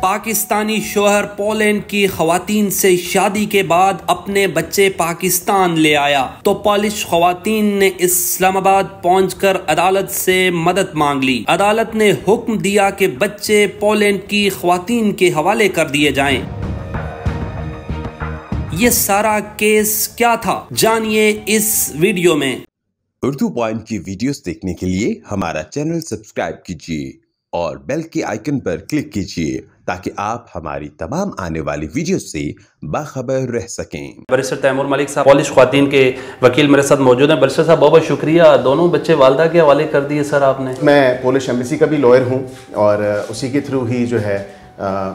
पाकिस्तानी शोहर पोलैंड की खवातीन से शादी के बाद अपने बच्चे पाकिस्तान ले आया तो पॉलिश खवातीन ने इस्लामाबाद पहुंचकर अदालत से मदद मांग ली। अदालत ने हुक्म दिया कि बच्चे पोलैंड की खवातीन के हवाले कर दिए जाएं। ये सारा केस क्या था, जानिए इस वीडियो में। उर्दू पॉइंट की वीडियोस देखने के लिए हमारा चैनल सब्सक्राइब कीजिए और बेल के आइकन पर क्लिक कीजिए ताकि आप हमारी तमाम आने वाली वीडियो से बाखबर रह सकें। बैरिस्टर तैमूर मलिक साहब पॉलिश ख्वातीन के वकील मेरे साथ मौजूद हैं। बैरिस्टर साहब बहुत बहुत शुक्रिया, दोनों बच्चे वालदा के हवाले कर दिए सर आपने। मैं पोलिश एम्बेसी का भी लॉयर हूँ और उसी के थ्रू ही जो है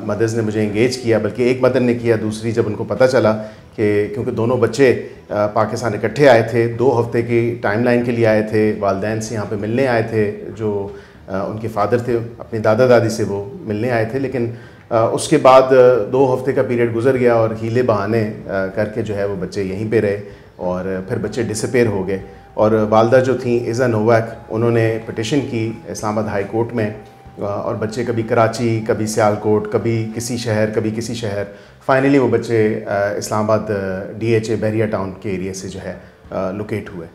मदर्स ने मुझे इंगेज किया, बल्कि एक मदर ने किया, दूसरी जब उनको पता चला कि क्योंकि दोनों बच्चे पाकिस्तान इकट्ठे आए थे, 2 हफ्ते की टाइमलाइन के लिए आए थे, वालिदैन से यहाँ पे मिलने आए थे, जो उनके फादर थे अपनी दादा दादी से वो मिलने आए थे, लेकिन उसके बाद 2 हफ्ते का पीरियड गुजर गया और हीले बहाने करके जो है वो बच्चे यहीं पे रहे और फिर बच्चे डिसअपेयर हो गए। और वालदा जो थी इज़ा नोवैक, उन्होंने पिटिशन की इस्लामाबाद हाई कोर्ट में और बच्चे कभी कराची, कभी सियालकोट, कभी किसी शहर, कभी किसी शहर, फाइनली वो बच्चे इस्लामाबाद DHA बहरिया टाउन के एरिया से जो है लोकेट हुए।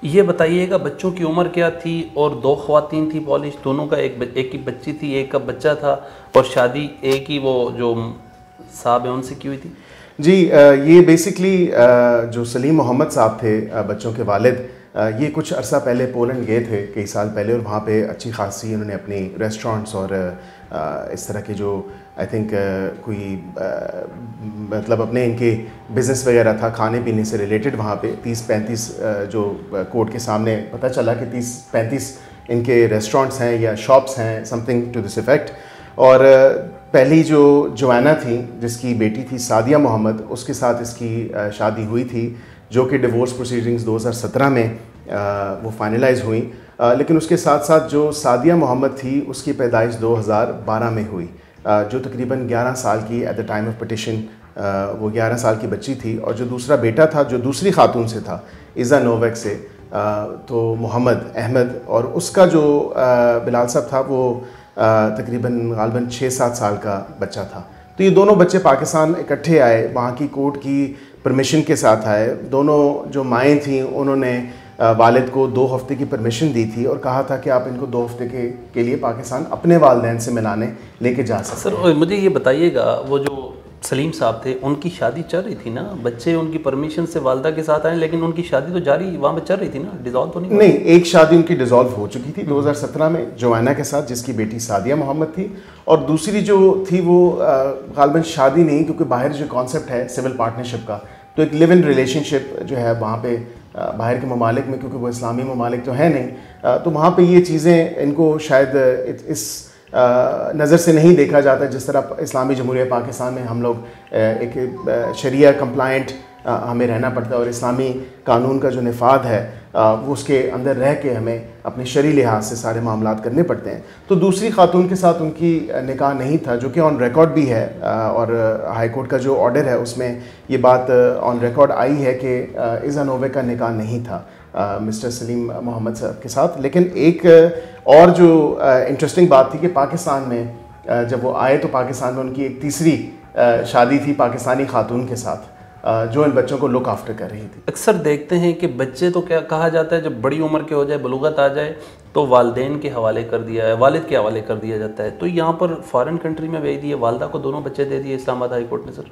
ये बताइएगा बच्चों की उम्र क्या थी? और 2 ख्वातीन थी पॉलिश, दोनों का एक की बच्ची थी, एक का बच्चा था, और शादी एक ही वो जो साहब है उनसे की हुई थी। जी, ये बेसिकली जो सलीम मोहम्मद साहब थे बच्चों के वालिद, ये कुछ अरसा पहले पोलैंड गए थे, कई साल पहले, और वहाँ पे अच्छी खासी इन्होंने अपनी रेस्टोरेंट्स और इस तरह के जो आई थिंक कोई मतलब अपने इनके बिज़नेस वगैरह था खाने पीने से रिलेटेड, वहाँ पे 30-35 जो कोर्ट के सामने पता चला कि 30-35 इनके रेस्टोरेंट्स हैं या शॉप्स हैं, समथिंग टू दिस इफ़ेक्ट। और पहली जो जोआना थी जिसकी बेटी थी सादिया मोहम्मद, उसके साथ इसकी शादी हुई थी, जो कि डिवोर्स प्रोसीडिंग्स 2017 में वो फाइनलाइज हुई। लेकिन उसके साथ साथ जो सादिया मोहम्मद थी उसकी पैदाइश 2012 में हुई, जो तकरीबन 11 साल की at the time of petition वो 11 साल की बच्ची थी। और जो दूसरा बेटा था जो दूसरी खातून से था, इज़ा नोवैक से, तो मोहम्मद अहमद, और उसका जो बिलाल साहब था वो तकरीबन गालबन 6-7 साल का बच्चा था। तो ये दोनों बच्चे पाकिस्तान इकट्ठे आए, वहाँ की कोर्ट की परमिशन के साथ आए। दोनों जो माएँ थीं उन्होंने वालिद को 2 हफ्ते की परमिशन दी थी और कहा था कि आप इनको 2 हफ्ते के लिए पाकिस्तान अपने वालिदैन से मिलाने लेके जा सकते हैं। सर मुझे ये बताइएगा, वो जो सलीम साहब थे उनकी शादी चल रही थी ना, बच्चे उनकी परमिशन से वालदा के साथ आए, लेकिन उनकी शादी तो जारी वहाँ पे चल रही थी ना, डिज़ोल्व तो नहीं? एक शादी उनकी डिज़ोल्व हो चुकी थी 2017 में जोआना के साथ, जिसकी बेटी सादिया मोहम्मद थी, और दूसरी जो थी वो गालबन शादी नहीं, क्योंकि बाहर जो कॉन्सेप्ट है सिविल पार्टनरशिप का, तो एक लिव इन रिलेशनशिप जो है वहाँ पे बाहर के ममालिक में, क्योंकि वो इस्लामी ममालिक तो है नहीं, तो वहाँ पे ये चीज़ें इनको शायद इस नज़र से नहीं देखा जाता जिस तरह इस्लामी जमहूरिया पाकिस्तान में हम लोग एक शरिया कंप्लाइंट हमें रहना पड़ता है और इस्लामी कानून का जो निफाद है वो उसके अंदर रह के हमें अपने शरई लिहाज से सारे मामलात करने पड़ते हैं। तो दूसरी खातून के साथ उनकी निकाह नहीं था, जो कि ऑन रिकॉर्ड भी है, और हाई कोर्ट का जो ऑर्डर है उसमें ये बात ऑन रिकॉर्ड आई है कि इज़ा नोवैक का निकाह नहीं था मिस्टर सलीम मोहम्मद साहब के साथ। लेकिन एक और जो इंटरेस्टिंग बात थी कि पाकिस्तान में जब वो आए तो पाकिस्तान में उनकी एक तीसरी शादी थी पाकिस्तानी खातून के साथ, जो इन बच्चों को लुक आफ्टर कर रही थी। अक्सर देखते हैं कि बच्चे तो क्या कहा जाता है, जब बड़ी उम्र के हो जाए, बलूगत आ जाए, तो वालिदैन के हवाले कर दिया है, वालिद के हवाले कर दिया जाता है। तो यहाँ पर फॉरेन कंट्री में भेज दिए, वालदा को दोनों बच्चे दे दिए इस्लामाबाद हाई कोर्ट ने। सर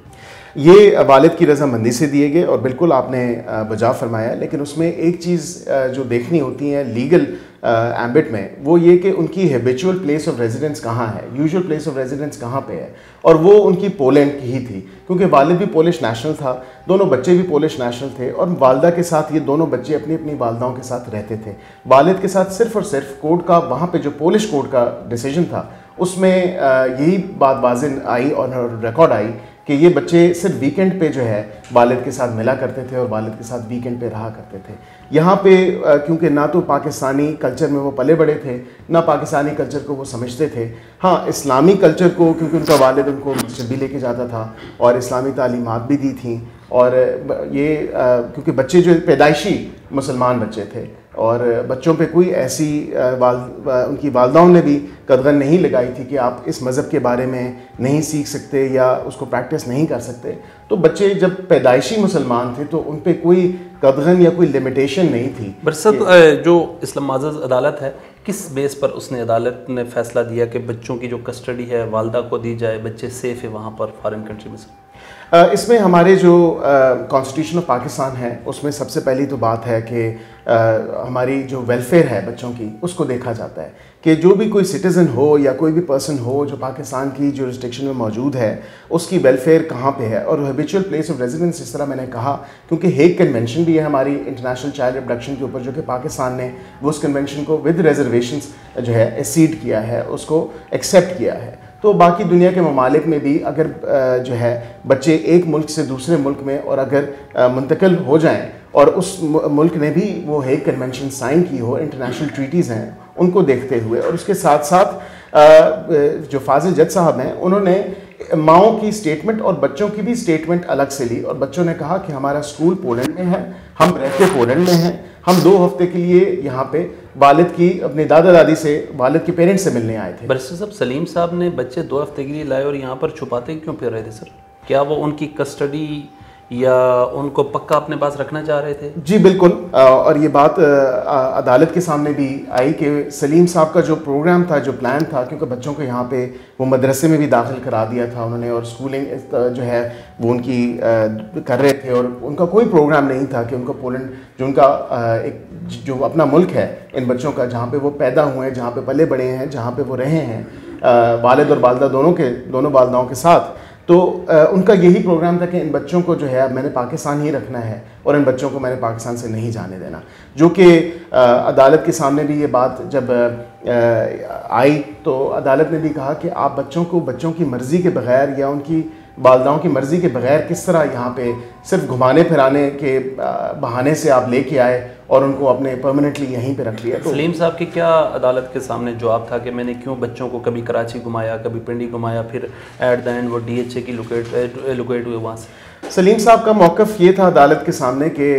ये वालिद की रजामंदी से दिए गए और बिल्कुल आपने बजा फरमाया, लेकिन उसमें एक चीज़ जो देखनी होती है लीगल एम्बिट में, वो ये कि उनकी हैबिचुअल प्लेस ऑफ रेजिडेंस कहाँ है, यूजुअल प्लेस ऑफ रेजिडेंस कहाँ पे है, और वो उनकी पोलैंड की ही थी, क्योंकि वालिद भी पोलिश नेशनल था, दोनों बच्चे भी पोलिश नेशनल थे, और वालदा के साथ ये दोनों बच्चे अपनी अपनी वालदाओं के साथ रहते थे। वालिद के साथ सिर्फ और सिर्फ कोर्ट का, वहाँ पे जो पोलिश कोर्ट का डिसीजन था उसमें यही बात वाज़िह आई और रिकॉर्ड आई कि ये बच्चे सिर्फ वीकेंड पे जो है वालिद के साथ मिला करते थे और वालिद के साथ वीकेंड पे रहा करते थे। यहाँ पे क्योंकि ना तो पाकिस्तानी कल्चर में वो पले बड़े थे, ना पाकिस्तानी कल्चर को वो समझते थे। हाँ, इस्लामी कल्चर को, क्योंकि उनका वालिद उनको मस्जिद भी लेके जाता था और इस्लामी तालीमात भी दी थी, और ये क्योंकि बच्चे जो पैदाइशी मुसलमान बच्चे थे और बच्चों पे कोई ऐसी उनकी वालदाओं ने भी कदगन नहीं लगाई थी कि आप इस मज़हब के बारे में नहीं सीख सकते या उसको प्रैक्टिस नहीं कर सकते। तो बच्चे जब पैदाइशी मुसलमान थे तो उन पे कोई कदगन या कोई लिमिटेशन नहीं थी। बरसत जो इस्लाम मुअज़्ज़ज़ अदालत है, किस बेस पर उसने अदालत ने फैसला दिया कि बच्चों की जो कस्टडी है वालदा को दी जाए, बच्चे सेफ़ है वहाँ पर फॉरेन कंट्री में से? इसमें हमारे जो कॉन्स्टिट्यूशन ऑफ पाकिस्तान है उसमें सबसे पहली तो बात है कि हमारी जो वेलफेयर है बच्चों की उसको देखा जाता है कि जो भी कोई सिटीज़न हो या कोई भी पर्सन हो जो पाकिस्तान की जुरिस्डिक्शन में मौजूद है उसकी वेलफेयर कहाँ पे है। और हैबिचुअल प्लेस ऑफ रेजिडेंस, जिस तरह मैंने कहा, क्योंकि हेग कन्वेंशन भी है हमारी इंटरनेशनल चाइल्ड अबडक्शन के ऊपर, जो कि पाकिस्तान ने वो उस कन्वेंशन को विद रिजर्वेशंस जो है एक्सीड किया है, उसको एक्सेप्ट किया है। तो बाकी दुनिया के ममालिक में भी अगर जो है बच्चे एक मुल्क से दूसरे मुल्क में और अगर मुंतकिल हो जाएं और उस मुल्क ने भी वो हेग कन्वेंशन साइन की हो, इंटरनेशनल ट्रीटीज़ हैं, उनको देखते हुए, और उसके साथ साथ जो फाजिल जज साहब हैं उन्होंने माओ की स्टेटमेंट और बच्चों की भी स्टेटमेंट अलग से ली और बच्चों ने कहा कि हमारा स्कूल पोलैंड में है, हम रहते पोलैंड में हैं, हम 2 हफ्ते के लिए यहाँ पे वालिद की अपने दादा दादी से, वालिद के पेरेंट्स से मिलने आए थे। बरसत साहब, सलीम साहब ने बच्चे 2 हफ्ते के लिए लाए और यहाँ पर छुपाते क्यों फिर रहे थे सर? क्या वो उनकी कस्टडी या उनको पक्का अपने पास रखना चाह रहे थे? जी बिल्कुल, और ये बात अदालत के सामने भी आई कि सलीम साहब का जो प्रोग्राम था, जो प्लान था, क्योंकि बच्चों को यहाँ पे वो मदरसे में भी दाखिल करा दिया था उन्होंने और स्कूलिंग जो है वो उनकी कर रहे थे और उनका कोई प्रोग्राम नहीं था कि उनको पोलैंड, जो उनका एक जो अपना मुल्क है इन बच्चों का, जहाँ पे वो पैदा हुए हैं, जहाँ पे पले बड़े हैं, जहाँ पे वो रहे हैं वालिद और वालदा दोनों वालदाओं के साथ, तो उनका यही प्रोग्राम था कि इन बच्चों को जो है मैंने पाकिस्तान ही रखना है और इन बच्चों को मैंने पाकिस्तान से नहीं जाने देना। जो कि अदालत के सामने भी ये बात जब आई तो अदालत ने भी कहा कि आप बच्चों की मर्ज़ी के बग़ैर या उनकी वालदाओं की मर्ज़ी के बग़ैर किस तरह यहाँ पे सिर्फ घुमाने फिराने के बहाने से आप लेके आए और उनको अपने परमानेंटली यहीं पे रख लिया। तो सलीम साहब के क्या अदालत के सामने जवाब था कि मैंने क्यों बच्चों को कभी कराची घुमाया, कभी पिंडी घुमाया, फिर एट द एंड वो DHA की लोकेट हुए वहाँ से? सलीम साहब का मौक़िफ़ ये था अदालत के सामने कि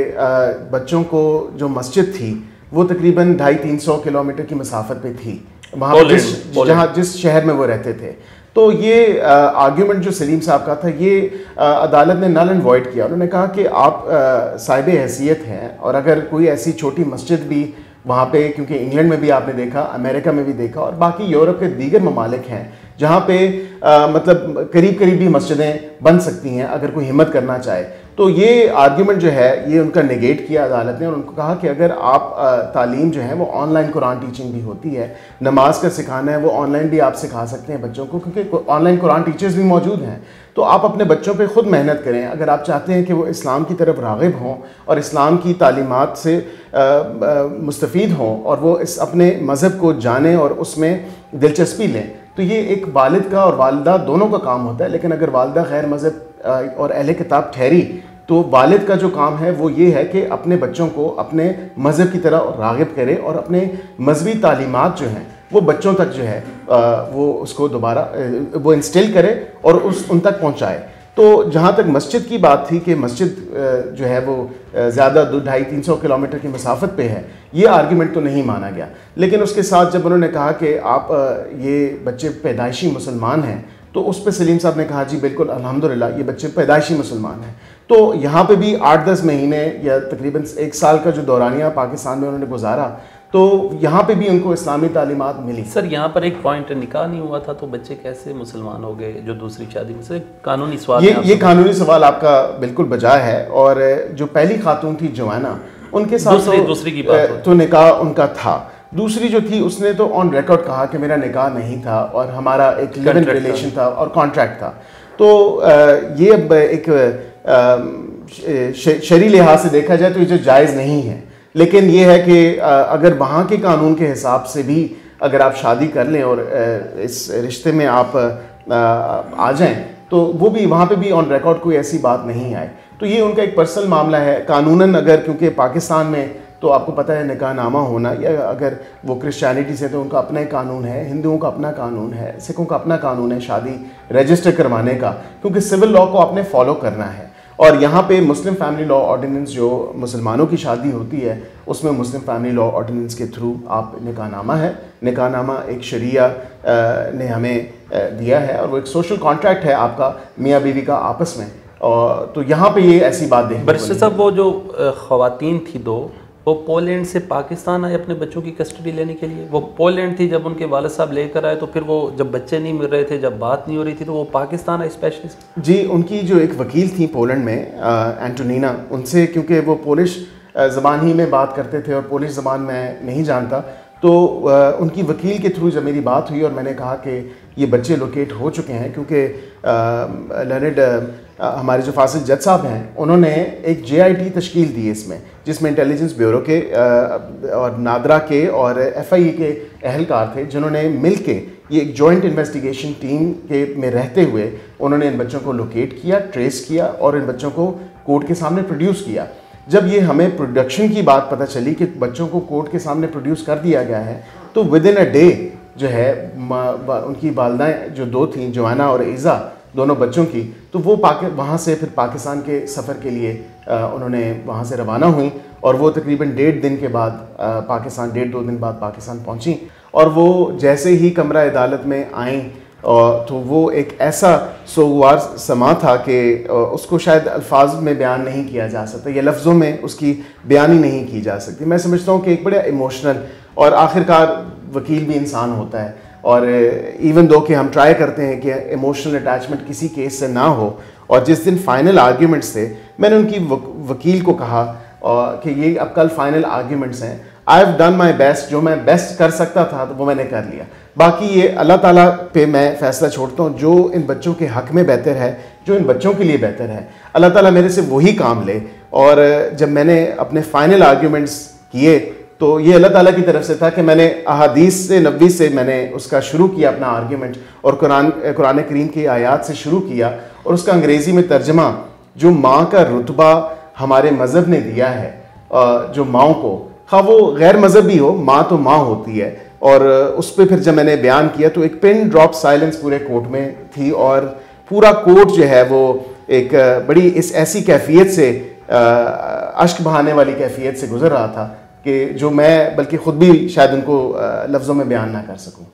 बच्चों को जो मस्जिद थी वो तकरीबन 250-300 किलोमीटर की मसाफत पे थी, वहाँ पर जिस शहर में वो रहते थे। तो ये आर्ग्यूमेंट जो सलीम साहब का था ये अदालत ने नल एंड वॉइड किया। उन्होंने कहा कि आप साहिब हैसियत हैं और अगर कोई ऐसी छोटी मस्जिद भी वहाँ पे, क्योंकि इंग्लैंड में भी आपने देखा, अमेरिका में भी देखा और बाकी यूरोप के दीगर ममालिक हैं जहाँ पे मतलब करीब भी मस्जिदें बन सकती हैं अगर कोई हिम्मत करना चाहे। तो ये आर्ग्यूमेंट जो है ये उनका नेगेट किया अदालत ने और उनको कहा कि अगर आप तालीम जो है वो ऑनलाइन कुरान टीचिंग भी होती है, नमाज का सिखाना है वो ऑनलाइन भी आप सिखा सकते हैं बच्चों को, क्योंकि ऑनलाइन कुरान टीचर्स भी मौजूद हैं। तो आप अपने बच्चों पे ख़ुद मेहनत करें अगर आप चाहते हैं कि वो इस्लाम की तरफ राग़िब हों और इस्लाम की तालीमात से मुस्तफ़ीद हों और वो अपने मज़हब को जानें और उसमें दिलचस्पी लें। तो ये एक वालिद का और वालिदा दोनों का काम होता है, लेकिन अगर वालिदा गैर मज़हब और अहले किताब ठहरी तो वालिद का जो काम है वो ये है कि अपने बच्चों को अपने मज़हब की तरह राग़िब करे और अपने मजहबी तालीमात जो हैं वो बच्चों तक जो है वो उसको दोबारा वो इंस्टिल करे और उन तक पहुँचाए। तो जहाँ तक मस्जिद की बात थी कि मस्जिद जो है वो ज़्यादा 200-300 किलोमीटर की मसाफत पे है, ये आर्ग्यूमेंट तो नहीं माना गया। लेकिन उसके साथ जब उन्होंने कहा कि आप ये बच्चे पैदाइशी मुसलमान हैं तो उस पर सलीम साहब ने कहा जी बिल्कुल अल्हम्दुलिल्लाह ये बच्चे पैदाइशी मुसलमान हैं। तो यहाँ पे भी 8-10 महीने या तकरीबन 1 साल का जो दौरानिया पाकिस्तान में उन्होंने गुजारा तो यहाँ पे भी उनको इस्लामी तालीमात मिली। सर यहाँ पर एक पॉइंट, निकाह नहीं हुआ था तो बच्चे कैसे मुसलमान हो गए जो दूसरी शादी में? सर कानूनी सवाल ये कानूनी सवाल आपका बिल्कुल बजा है। और जो पहली खातून थी जोआना, उनके साथ दूसरी की बात तो निकाह उनका था। दूसरी जो थी उसने तो ऑन रिकॉर्ड कहा कि मेरा निकाह नहीं था और हमारा एक लिव इन रिलेशन था और कॉन्ट्रैक्ट था। तो ये अब एक शरई लिहाज से देखा जाए तो ये जो जायज़ नहीं है, लेकिन ये है कि अगर वहाँ के कानून के हिसाब से भी अगर आप शादी कर लें और इस रिश्ते में आप आ जाएं तो वो भी वहाँ पे भी ऑन रिकॉर्ड कोई ऐसी बात नहीं आए। तो ये उनका एक पर्सनल मामला है कानूनन। अगर क्योंकि पाकिस्तान में तो आपको पता है निकाहनामा होना, या अगर वो क्रिश्चियनिटी से तो उनका अपना ही कानून है, हिंदुओं का अपना कानून है, सिखों का अपना कानून है शादी रजिस्टर करवाने का, क्योंकि सिविल लॉ को आपने फॉलो करना है। और यहाँ पे मुस्लिम फैमिली लॉ ऑर्डिनेंस, जो मुसलमानों की शादी होती है उसमें मुस्लिम फैमिली लॉ ऑर्डिनेंस के थ्रू आप निकाहनामा है, निकाहनामा एक शरिया ने हमें दिया है और वो एक सोशल कॉन्ट्रैक्ट है आपका मियाँ बीवी का आपस में। और तो यहाँ पे ये ऐसी बात देखी। बैरिस्टर साहब, वो जो ख़वातीन थी दो, वो पोलैंड से पाकिस्तान आए अपने बच्चों की कस्टडी लेने के लिए। वो पोलैंड थी, जब उनके वालिद साहब लेकर आए तो फिर वो जब बच्चे नहीं मिल रहे थे, जब बात नहीं हो रही थी, तो वो पाकिस्तान आए स्पेशलिस्ट। जी, उनकी जो एक वकील थी पोलैंड में एंटोनीना, उनसे, क्योंकि वो पोलिश ज़बान ही में बात करते थे और पोलिश ज़बान मैं नहीं जानता, तो उनकी वकील के थ्रू जब मेरी बात हुई और मैंने कहा कि ये बच्चे लोकेट हो चुके हैं, क्योंकि लर्नड हमारे जो फासिल जज साहब हैं उन्होंने एक JIT तश्कील दी इसमें, जिसमें इंटेलिजेंस ब्यूरो के और नादरा के और FIA के अहलकार थे, जिन्होंने मिल के ये एक जॉइंट इन्वेस्टिगेशन टीम के में रहते हुए उन्होंने इन बच्चों को लोकेट किया, ट्रेस किया और इन बच्चों को कोर्ट के सामने प्रोड्यूस किया। जब ये हमें प्रोडक्शन की बात पता चली कि बच्चों को कोर्ट के सामने प्रोड्यूस कर दिया गया है, तो विद इन अ डे जो है उनकी वालदाएँ जो दो थीं, जोआना और ईज़ा, दोनों बच्चों की, तो वो वहाँ से फिर पाकिस्तान के सफ़र के लिए उन्होंने वहाँ से रवाना हुई और वो तकरीबन 1.5 दिन के बाद पाकिस्तान, 1.5-2 दिन बाद पाकिस्तान पहुँची। और वो जैसे ही कमरा अदालत में आईं तो वो एक ऐसा सोगवार समा था कि उसको शायद अल्फाज में बयान नहीं किया जा सकता, या लफ्ज़ों में उसकी बयानी नहीं की जा सकती। मैं समझता हूँ कि एक बड़ा इमोशनल, और आखिरकार वकील भी इंसान होता है, और इवन दो कि हम ट्राई करते हैं कि इमोशनल अटैचमेंट किसी केस से ना हो, और जिस दिन फाइनल आर्ग्यूमेंट्स थे मैंने उनकी वकील को कहा कि ये अब कल फाइनल आर्ग्यूमेंट्स हैं, I have done my best, जो मैं बेस्ट कर सकता था तो वो मैंने कर लिया, बाकी ये अल्लाह ताला पे मैं फ़ैसला छोड़ता हूँ, जो इन बच्चों के हक़ में बेहतर है, जो इन बच्चों के लिए बेहतर है, अल्लाह ताला मेरे से वही काम ले। और जब मैंने अपने फाइनल आर्ग्यूमेंट्स किए तो ये अल्लाह ताला की तरफ से था कि मैंने अहादीस से नबी से मैंने उसका शुरू किया अपना आर्ग्यूमेंट, और कुरान करीम की आयात से शुरू किया, और उसका अंग्रेज़ी में तर्जमा, जो माँ का रुतबा हमारे मज़हब ने दिया है जो माँओं को, हाँ वो गैर मज़हबी हो, माँ तो माँ होती है। और उस पर फिर जब मैंने बयान किया तो एक पिन ड्रॉप साइलेंस पूरे कोर्ट में थी, और पूरा कोर्ट जो है वो एक बड़ी इस ऐसी कैफियत से, अश्क बहाने वाली कैफियत से गुजर रहा था कि जो मैं बल्कि ख़ुद भी शायद उनको लफ्ज़ों में बयान ना कर सकूं।